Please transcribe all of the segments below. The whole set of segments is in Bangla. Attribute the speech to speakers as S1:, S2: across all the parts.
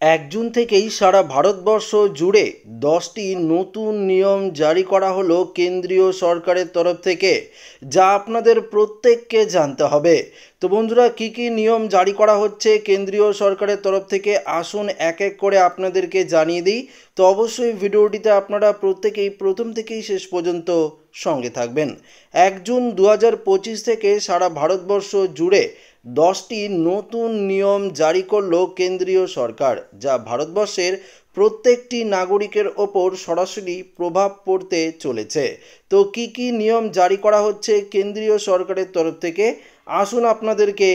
S1: এক জুন থেকেই সারা ভারতবর্ষ জুড়ে 10টি নতুন নিয়ম জারি করা হলো কেন্দ্রীয় সরকারের তরফ থেকে, যা আপনাদের প্রত্যেককে জানতে হবে। তো বন্ধুরা, কি কি নিয়ম জারি করা হচ্ছে কেন্দ্রীয় সরকারের তরফ থেকে, আসুন এক এক করে আপনাদেরকে জানিয়ে দিই। তো অবশ্যই ভিডিওটিতে আপনারা প্রত্যেকেই প্রথম থেকেই শেষ পর্যন্ত সঙ্গে থাকবেন। 1 জুন 2025 থেকে সারা ভারতবর্ষ জুড়ে 10টি নতুন নিয়ম জারি করলো কেন্দ্রীয় সরকার, যা ভারতবর্ষের প্রত্যেকটি নাগরিকের ওপর সরাসরি প্রভাব পড়তে চলেছে। তো কি কি নিয়ম জারি করা হচ্ছে কেন্দ্রীয় সরকারের তরফ থেকে, আসুন আপনাদেরকে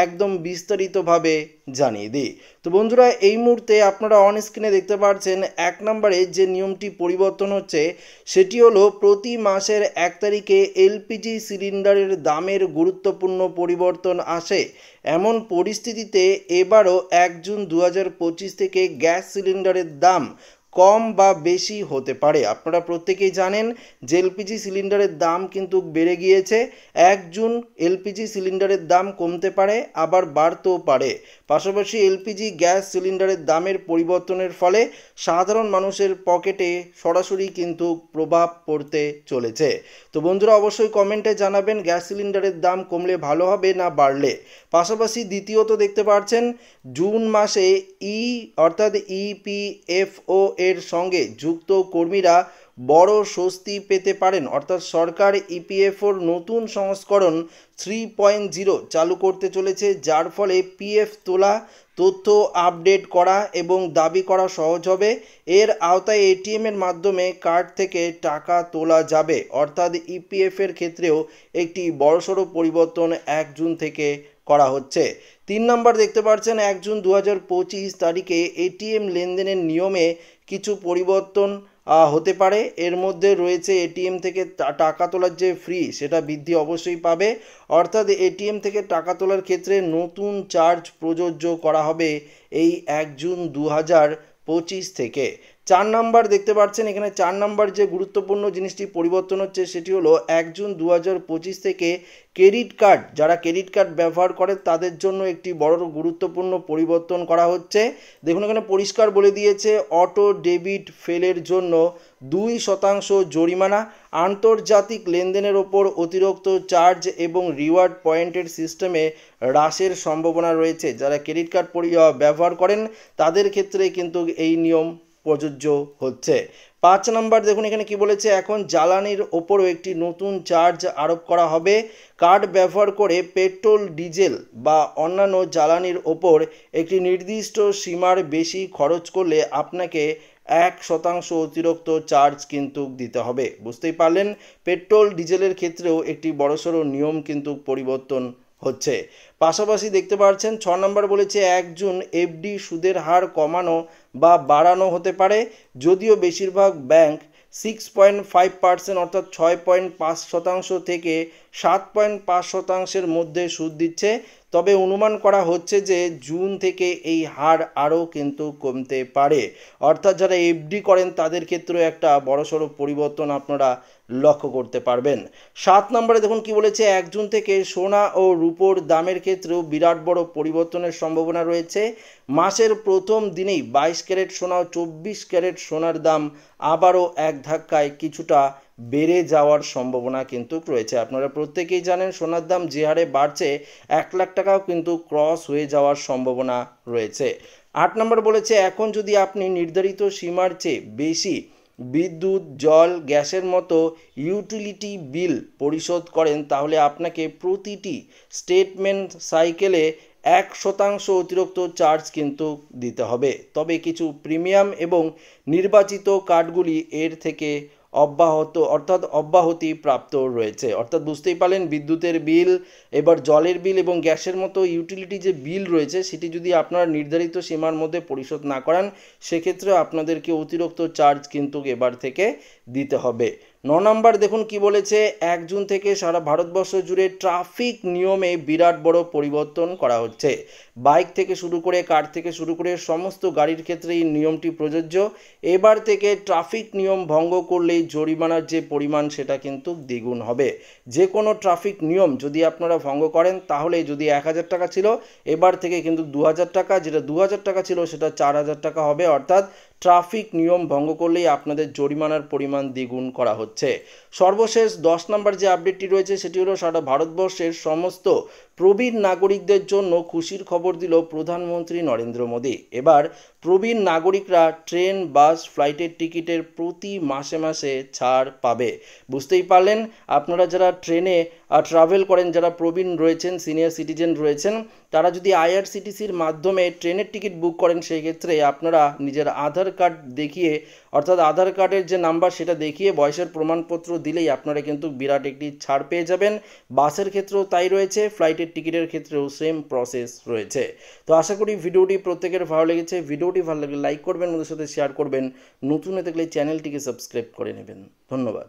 S1: একদম বিস্তারিতভাবে জানিয়ে দিই। তো বন্ধুরা, এই মুহূর্তে আপনারা অন স্ক্রিনে দেখতে পাচ্ছেন 1 নম্বরে যে নিয়মটি পরিবর্তন হচ্ছে সেটি হলো প্রতি মাসের 1 তারিখে এলপিজি সিলিন্ডারের দামের গুরুত্বপূর্ণ পরিবর্তন আসে। এমন পরিস্থিতিতে এবারও 1 জুন 2025 থেকে গ্যাস সিলিন্ডারের দাম কম বা বেশি হতে পারে। আপনারা প্রত্যেকেই জানেন যে এলপিজি সিলিন্ডারের দাম কিন্তু বেড়ে গিয়েছে। 1 জুন এলপিজি সিলিন্ডারের দাম কমতে পারে, আবার বাড়তেও পারে। পাশাপাশি এলপিজি গ্যাস সিলিন্ডারের দামের পরিবর্তনের ফলে সাধারণ মানুষের পকেটে সরাসরি কিন্তু প্রভাব পড়তে চলেছে। তো বন্ধুরা, অবশ্যই কমেন্টে জানাবেন গ্যাস সিলিন্ডারের দাম কমলে ভালো হবে না বাড়লে। পাশাপাশি দ্বিতীয়ত দেখতে পাচ্ছেন জুন মাসে অর্থাৎ ইপিএফও এর সঙ্গে যুক্ত কর্মীরা বড় স্বস্তি পেতে পারেন। অর্থাৎ সরকার ইপিএফওর নতুন সংস্করণ 3.0 চালু করতে চলেছে, যার ফলে পিএফ তোলা, তথ্য আপডেট করা এবং দাবি করা সহজ হবে। এর আওতায় এটিএম এর মাধ্যমে কার্ড থেকে টাকা তোলা যাবে। অর্থাৎ ইপিএফ এর ক্ষেত্রেও একটি বড়সড় পরিবর্তন 1 জুন থেকে করা হচ্ছে। 3 নম্বর দেখতে পাচ্ছেন 1 জুন 2025 তারিখে এটিএম লেনদেনের নিয়মে কিছু পরিবর্তন হতে পারে। এর মধ্যে রয়েছে এটিএম থেকে টাকা তোলার যে ফ্রি, সেটা বৃদ্ধি অবশ্যই পাবে। অর্থাৎ এটিএম থেকে টাকা তোলার ক্ষেত্রে নতুন চার্জ প্রযোজ্য করা হবে এই 1 জুন 2025 থেকে। 4 নম্বর দেখতে পাচ্ছেন এখানে 4 নম্বর যে গুরুত্বপূর্ণ জিনিসটি পরিবর্তন হচ্ছে সেটি হলো 1 জুন 2025 থেকে ক্রেডিট কার্ড, যারা ক্রেডিট কার্ড ব্যবহার করে তাদের জন্য একটি বড় গুরুত্বপূর্ণ পরিবর্তন করা হচ্ছে। দেখুন এখানে পরিষ্কার বলে দিয়েছে, অটো ডেবিট ফেলের জন্য 2% জরিমানা, আন্তর্জাতিক লেনদেনের ওপর অতিরিক্ত চার্জ এবং রিওয়ার্ড পয়েন্টের সিস্টেমে হ্রাসের সম্ভাবনা রয়েছে। যারা ক্রেডিট কার্ড ব্যবহার করেন তাদের ক্ষেত্রে কিন্তু এই নিয়ম প্রযোজ্য হচ্ছে। 5 নম্বর দেখুন এখানে কি বলেছে, এখন জ্বালানির ওপরও একটি নতুন চার্জ আরোপ করা হবে। কার্ড ব্যবহার করে পেট্রোল, ডিজেল বা অন্যান্য জ্বালানির ওপর একটি নির্দিষ্ট সীমার বেশি খরচ করলে আপনাকে 1% অতিরিক্ত চার্জ কিন্তু দিতে হবে। বুঝতেই পারলেন, পেট্রোল ডিজেলের ক্ষেত্রেও একটি বড়সড় নিয়ম কিন্তু পরিবর্তন হচ্ছে। পাশাপাশি দেখতে পাচ্ছেন 6 নম্বর বলেছে 1 জুন এফডি সুদের হার কমানো বা বাড়ানো হতে পারে। যদিও বেশিরভাগ ব্যাংক 6.5% অর্থাৎ 6.5% থেকে 7.5%-এর মধ্যে সুদ দিচ্ছে, তবে অনুমান করা হচ্ছে যে জুন থেকে এই হার আরও কিন্তু কমতে পারে। অর্থাৎ যারা এফডি করেন তাদের ক্ষেত্রেও একটা বড়সড় পরিবর্তন আপনারা লক্ষ্য করতে পারবেন। 7 নম্বরে দেখুন কি বলেছে, 1 জুন থেকে সোনা ও রূপোর দামের ক্ষেত্রেও বিরাট বড় পরিবর্তনের সম্ভাবনা রয়েছে। মাসের প্রথম দিনেই 22 ক্যারেট সোনা ও 24 ক্যারেট সোনার দাম আবারও এক ধাক্কায় কিছুটা বেড়ে যাওয়ার সম্ভাবনা কিন্তু রয়েছে। আপনারা প্রত্যেকেই জানেন সোনার দাম যে হারে বাড়ছে 1 লাখ টাকাও কিন্তু ক্রস হয়ে যাওয়ার সম্ভাবনা রয়েছে। 8 নম্বর বলেছে, এখন যদি আপনি নির্ধারিত সীমার চেয়ে বেশি বিদ্যুৎ, জল, গ্যাসের মতো ইউটিলিটি বিল পরিশোধ করেন তাহলে আপনাকে প্রতিটি স্টেটমেন্ট সাইকেলে 1% অতিরিক্ত চার্জ কিন্তু দিতে হবে। তবে কিছু প্রিমিয়াম এবং নির্বাচিত কার্ডগুলি এর থেকে অব্যাহতি প্রাপ্ত রয়েছে। অর্থাৎ বুঝতেই পারলেন, বিদ্যুতের বিল, এবার জলের বিল এবং গ্যাসের মতো ইউটিলিটি যে বিল রয়েছে সেটি যদি আপনারা নির্ধারিত সীমার মধ্যে পরিশোধ না করান সেক্ষেত্রে আপনাদেরকে অতিরিক্ত চার্জ কিন্তু এবার থেকে দিতে হবে। নম্বর দেখুন কি বলেছে, 1 জুন থেকে সারা ভারতবর্ষ জুড়ে ট্রাফিক নিয়মে বিরাট বড় পরিবর্তন করা হচ্ছে। বাইক থেকে শুরু করে কার থেকে শুরু করে সমস্ত গাড়ির ক্ষেত্রে এই নিয়মটি প্রযোজ্য। এবার থেকে ট্রাফিক নিয়ম ভঙ্গ করলেই জরিমানার যে পরিমাণ সেটা কিন্তু দ্বিগুণ হবে। যে কোনো ট্রাফিক নিয়ম যদি আপনারা ভঙ্গ করেন তাহলে যদি 1000 টাকা ছিল এবার থেকে কিন্তু 2000 টাকা, যেটা 2000 টাকা ছিল সেটা 4000 টাকা হবে। অর্থাৎ ট্রাফিক নিয়ম ভঙ্গ করলেই আপনাদের জরিমানার পরিমাণ দ্বিগুণ করা হচ্ছে। সর্বশেষ 10 নম্বর যে আপডেটটি রয়েছে সেটি হলো সারা ভারতবর্ষের সমস্ত প্রবীণ নাগরিকদের জন্য খুশির খবর দিল প্রধানমন্ত্রী নরেন্দ্র মোদী। এবার প্রবীণ নাগরিকরা ট্রেন, বাস, ফ্লাইটের টিকিটের প্রতি মাসে মাসে ছাড় পাবে। বুঝতেই পারলেন, আপনারা যারা ট্রেনে ট্রাভেল করেন, যারা প্রবীণ রয়েছেন, সিনিয়র সিটিজেন রয়েছেন, তারা যদি আইআরসিটিসির মাধ্যমে ট্রেনের টিকিট বুক করেন সেই ক্ষেত্রে আপনারা নিজের আধার কার্ড দেখিয়ে, অর্থাৎ আধার কার্ডের যে নাম্বার সেটা দেখিয়ে বয়সের প্রমাণপত্র দিলেই আপনারা কিন্তু বিরাট একটি ছাড় পেয়ে যাবেন। বাসের ক্ষেত্রেও তাই রয়েছে, ফ্লাইটের টিকিটের ক্ষেত্রেও সেম প্রসেস রয়েছে। তো আশা করি ভিডিওটি প্রত্যেকের ভালো লেগেছে। ভিডিওটি ভালো লাগলে লাইক করবেন, ওদের সাথে শেয়ার করবেন, নতুন হয়ে থাকলে চ্যানেলটিকে সাবস্ক্রাইব করে নেবেন। ধন্যবাদ।